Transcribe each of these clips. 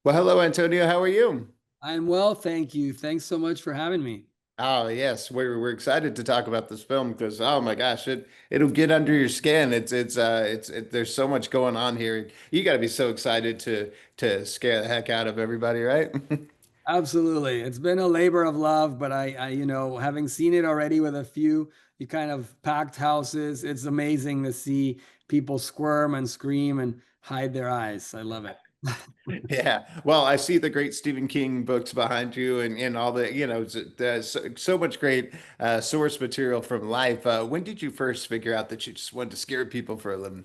Well, hello, Antonio. How are you? I'm well, thank you. Thanks so much for having me. Oh, yes, we're excited to talk about this film because oh my gosh, it'll get under your skin. There's so much going on here. You got to be so excited to scare the heck out of everybody, right? Absolutely. It's been a labor of love, but having seen it already with a few, you kind of packed houses, it's amazing to see people squirm and scream and hide their eyes. I love it. Yeah. Well, I see the great Stephen King books behind you and all the, there's so much great source material from life. When did you first figure out that you just wanted to scare people for a living?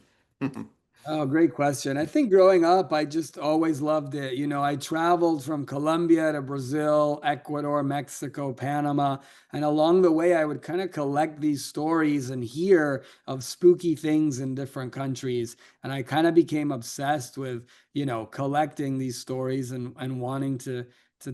Oh, great question. I think growing up, I just always loved it. I traveled from Colombia to Brazil, Ecuador, Mexico, Panama, and along the way, I would kind of collect these stories and hear of spooky things in different countries. And I kind of became obsessed with, collecting these stories and wanting to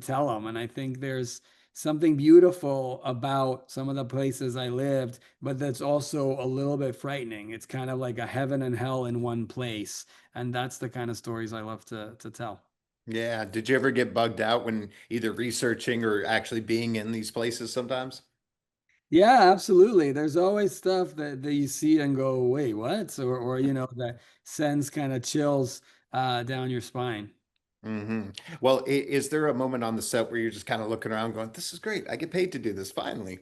tell them. And I think there's something beautiful about some of the places I lived, but that's also a little bit frightening. It's kind of like a heaven and hell in one place. And that's the kind of stories I love to tell. Yeah. Did you ever get bugged out when either researching or actually being in these places sometimes? Yeah, absolutely. There's always stuff that you see and go, wait, what? Or that sends kind of chills down your spine. Well, is there a moment on the set where you're just kind of looking around going, this is great. I get paid to do this finally.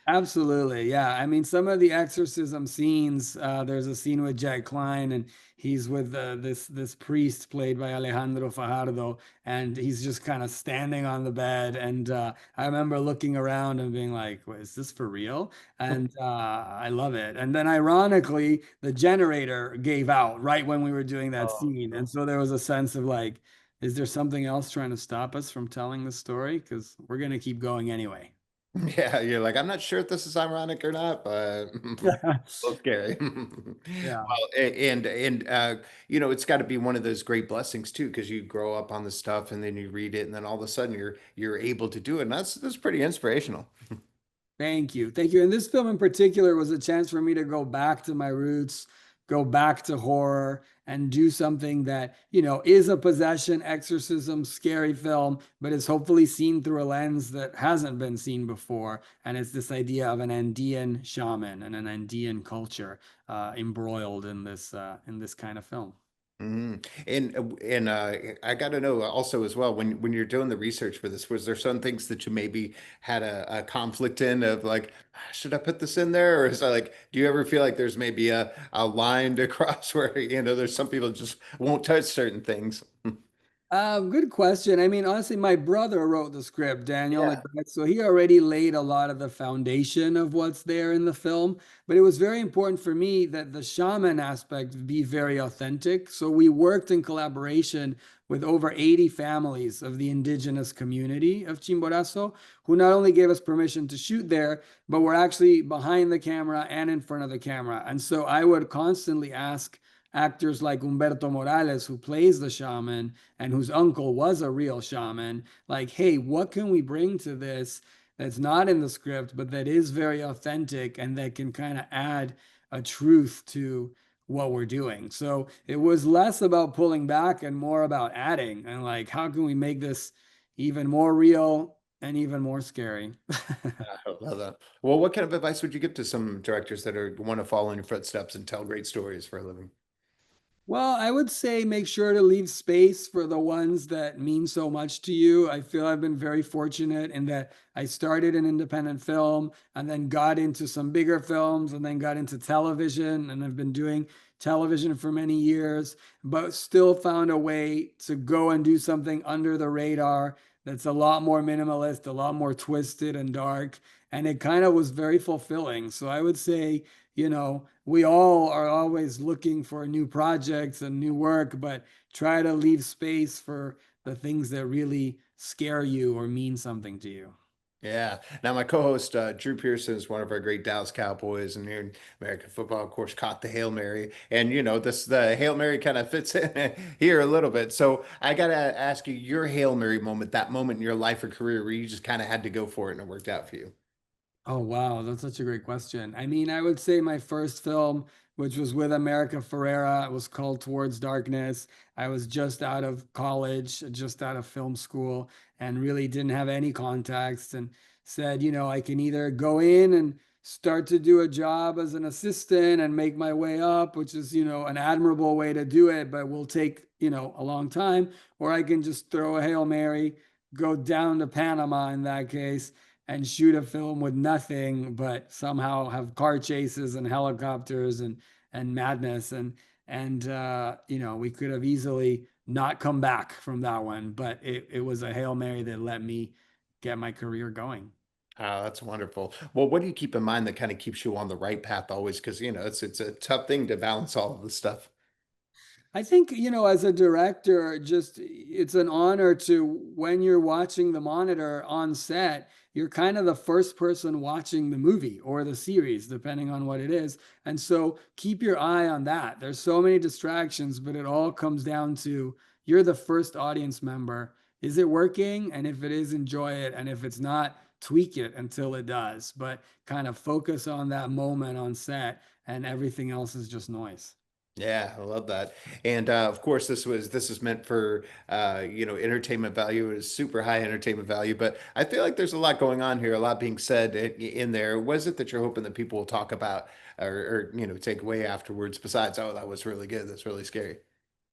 Absolutely, yeah. I mean, some of the exorcism scenes. There's a scene with Jack Klein, and he's with this priest played by Alejandro Fajardo, and he's just kind of standing on the bed. And I remember looking around and being like, "Wait, is this for real?" And I love it. And then, ironically, the generator gave out right when we were doing that Oh, scene, and no. so there was a sense of like, "Is there something else trying to stop us from telling the story? Because we're gonna keep going anyway." Yeah, you're like, I'm not sure if this is ironic or not, but well, scary. Yeah. Well, it's got to be one of those great blessings too, because you grow up on the stuff and then you read it, and then all of a sudden you're able to do it. And that's pretty inspirational. Thank you. Thank you. And this film in particular was a chance for me to go back to my roots, go back to horror, and do something that, is a possession, exorcism, scary film, but is hopefully seen through a lens that hasn't been seen before. And it's this idea of an Andean shaman and an Andean culture embroiled in this kind of film. And I got to know also as well when you're doing the research for this, was there some things that you maybe had a conflict in of like, should I put this in there, or is that like, do you ever feel like there's maybe a line to cross where there's some people just won't touch certain things? Good question. I mean, honestly, my brother wrote the script, Daniel Yeah. Negret, so he already laid a lot of the foundation of what's there in the film. But it was very important for me that the shaman aspect be very authentic. So we worked in collaboration with over 80 families of the indigenous community of Chimborazo, who not only gave us permission to shoot there, but were actually behind the camera and in front of the camera. And so I would constantly ask actors like Humberto Morales, who plays the shaman and whose uncle was a real shaman, like, hey, what can we bring to this that's not in the script, but that is very authentic and that can kind of add a truth to what we're doing. So it was less about pulling back and more about adding and like, how can we make this even more real and even more scary? I love that. Well, what kind of advice would you give to some directors that are want to follow in your footsteps and tell great stories for a living? Well, I would say make sure to leave space for the ones that mean so much to you. I feel I've been very fortunate in that I started an independent film and then got into some bigger films and then got into television. And I've been doing television for many years, but still found a way to go and do something under the radar that's a lot more minimalist, a lot more twisted and dark. And it kind of was very fulfilling. So I would say, we all are always looking for new projects and new work, but try to leave space for the things that really scare you or mean something to you. Yeah. Now, my co-host Drew Pearson is one of our great Dallas Cowboys, and here in American football, of course, caught the Hail Mary, and this the Hail Mary kind of fits in here a little bit. So I gotta ask you your Hail Mary moment, that moment in your life or career where you just kind of had to go for it and it worked out for you. Oh, wow. That's such a great question. I mean, I would say my first film which was with America Ferrera. It was called Towards Darkness. I was just out of college, just out of film school, and really didn't have any contacts, and said, I can either go in and start to do a job as an assistant and make my way up, which is, an admirable way to do it, but will take, a long time, or I can just throw a Hail Mary, go down to Panama in that case, and shoot a film with nothing, but somehow have car chases and helicopters and madness. And we could have easily not come back from that one, but it was a Hail Mary that let me get my career going. Oh, that's wonderful. Well, what do you keep in mind that kind of keeps you on the right path always? Because, it's a tough thing to balance all of this stuff. I think, as a director, just it's an honor to, when you're watching the monitor on set, you're kind of the first person watching the movie or the series, depending on what it is. And so keep your eye on that. There's so many distractions, but it all comes down to you're the first audience member. Is it working? And if it is, enjoy it. And if it's not, tweak it until it does. But kind of focus on that moment on set, and everything else is just noise. Yeah, I love that. And of course, this is meant for entertainment value. It is super high entertainment value, but I feel like there's a lot going on here, a lot being said in there. What is it that you're hoping that people will talk about or take away afterwards besides, oh, that was really good, that's really scary.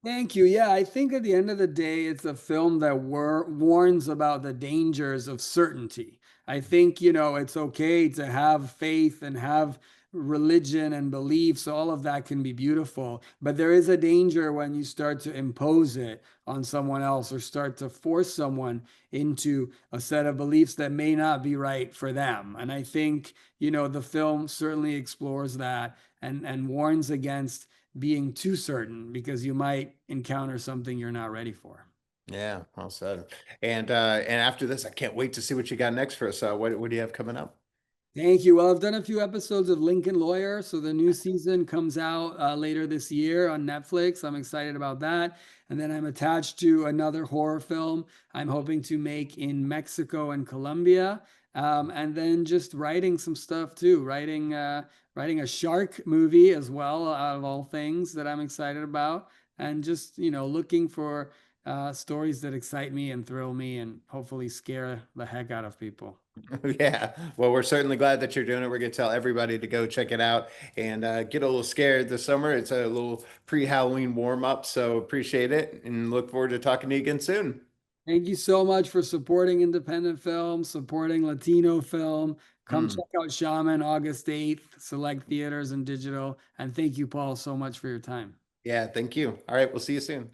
Thank you. Yeah, I think at the end of the day, it's a film that warns about the dangers of certainty. I think, it's okay to have faith and have religion and beliefs. All of that can be beautiful. But there is a danger when you start to impose it on someone else or start to force someone into a set of beliefs that may not be right for them. And I think, the film certainly explores that and warns against being too certain because you might encounter something you're not ready for. Yeah, well said. And after this, I can't wait to see what you got next for us. What do you have coming up? Thank you. Well, I've done a few episodes of Lincoln Lawyer, so the new season comes out later this year on Netflix. I'm excited about that. And then I'm attached to another horror film I'm hoping to make in Mexico and Colombia. And then just writing some stuff too, writing a shark movie as well, out of all things that I'm excited about. And just, looking for stories that excite me and thrill me and hopefully scare the heck out of people. Yeah, well, we're certainly glad that you're doing it. We're going to tell everybody to go check it out and get a little scared this summer. It's a little pre-Halloween warm up, so appreciate it and look forward to talking to you again soon. Thank you so much for supporting independent film, supporting Latino film. Come Mm. check out Shaman August 8th, select theaters and digital. And thank you, Paul, so much for your time. Yeah, thank you. All right, we'll see you soon.